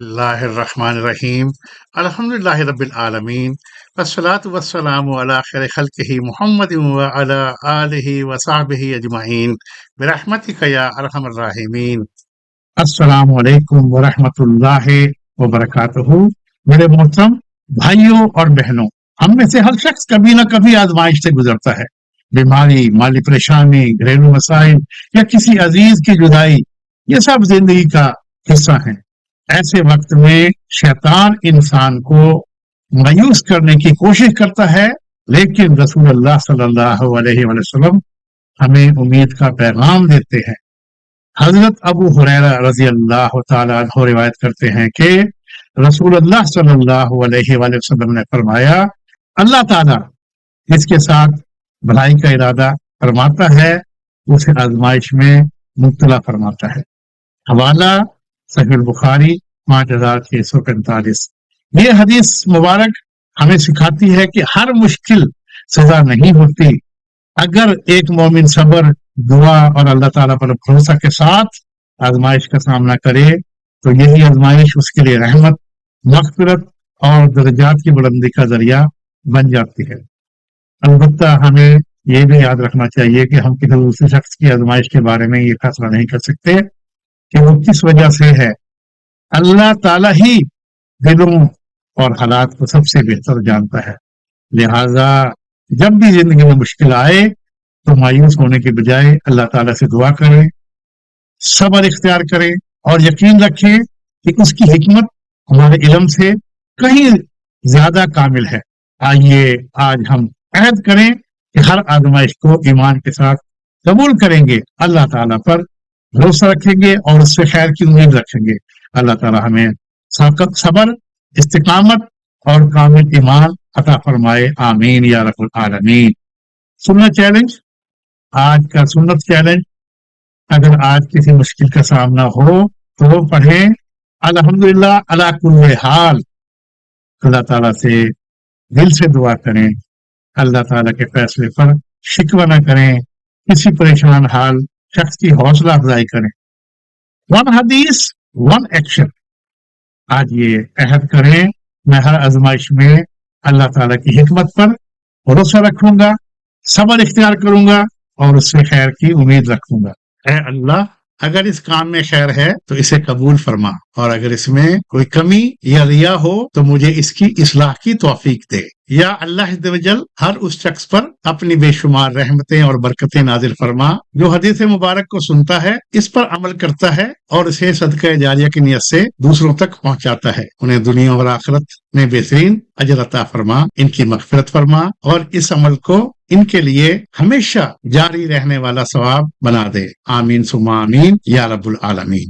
اللہ الرحمن الرحیم الحمدللہ رب العالمین والصلاة والسلام علی خیر خلقہ محمد وعلی آلہ وصحبہ اجمعین برحمتک یا ارحم الراحمین۔ السلام علیکم ورحمۃ اللہ وبرکاتہ۔ میرے محترم بھائیوں اور بہنوں، ہم میں سے ہر شخص کبھی نہ کبھی آزمائش سے گزرتا ہے۔ بیماری، مالی پریشانی، گھریلو مسائل یا کسی عزیز کی جدائی، یہ سب زندگی کا حصہ ہیں۔ ایسے وقت میں شیطان انسان کو مایوس کرنے کی کوشش کرتا ہے، لیکن رسول اللہ صلی اللہ علیہ وسلم ہمیں امید کا پیغام دیتے ہیں۔ حضرت ابو ہریرہ رضی اللہ تعالیٰ عنہ روایت کرتے ہیں کہ رسول اللہ صلی اللہ علیہ وسلم نے فرمایا، اللہ تعالیٰ جس کے ساتھ بھلائی کا ارادہ فرماتا ہے اسے آزمائش میں مبتلا فرماتا ہے۔ حوالہ صحیح البخاری 5645۔ یہ حدیث مبارک ہمیں سکھاتی ہے کہ ہر مشکل سزا نہیں ہوتی۔ اگر ایک مومن صبر، دعا اور اللہ تعالیٰ پر بھروسہ کے ساتھ آزمائش کا سامنا کرے تو یہی آزمائش اس کے لیے رحمت، مغفرت اور درجات کی بلندی کا ذریعہ بن جاتی ہے۔ البتہ ہمیں یہ بھی یاد رکھنا چاہیے کہ ہم کسی دوسرے شخص کی آزمائش کے بارے میں یہ فیصلہ نہیں کر سکتے کہ وہ کس وجہ سے ہے۔ اللہ تعالیٰ ہی دلوں اور حالات کو سب سے بہتر جانتا ہے۔ لہٰذا جب بھی زندگی میں مشکل آئے تو مایوس ہونے کے بجائے اللہ تعالیٰ سے دعا کریں، صبر اختیار کریں اور یقین رکھیں کہ اس کی حکمت ہمارے علم سے کہیں زیادہ کامل ہے۔ آئیے آج ہم عہد کریں کہ ہر آزمائش کو ایمان کے ساتھ قبول کریں گے، اللہ تعالیٰ پر بھروسہ رکھیں گے اور اس سے خیر کی امید رکھیں گے۔ اللہ تعالیٰ ہمیں صبر، استقامت اور کامل ایمان عطا فرمائے، آمین یا رب العالمین۔ سنت چیلنج، آج کا سنت چیلنج، اگر آج کسی مشکل کا سامنا ہو تو پڑھیں الحمدللہ علی کل حال۔ اللہ تعالیٰ سے دل سے دعا کریں، اللہ تعالیٰ کے فیصلے پر شکوہ نہ کریں، کسی پریشان حال شخص کی حوصلہ افزائی کریں۔ ون حدیث ون ایکشن، آج یہ عہد کریں میں ہر آزمائش میں اللہ تعالیٰ کی حکمت پر بھروسہ رکھوں گا، صبر اختیار کروں گا اور اس سے خیر کی امید رکھوں گا۔ اے اللہ، اگر اس کام میں خیر ہے تو اسے قبول فرما، اور اگر اس میں کوئی کمی یا ریا ہو تو مجھے اس کی اصلاح کی توفیق دے۔ یا اللہ عز و جل ہر اس شخص پر اپنی بے شمار رحمتیں اور برکتیں نازل فرما جو حدیث مبارک کو سنتا ہے، اس پر عمل کرتا ہے اور اسے صدقہ جاریہ کی نیت سے دوسروں تک پہنچاتا ہے۔ انہیں دنیا اور آخرت میں بہترین اجر عطا فرما، ان کی مغفرت فرما اور اس عمل کو ان کے لیے ہمیشہ جاری رہنے والا ثواب بنا دے، آمین ثم آمین یا رب العالمین۔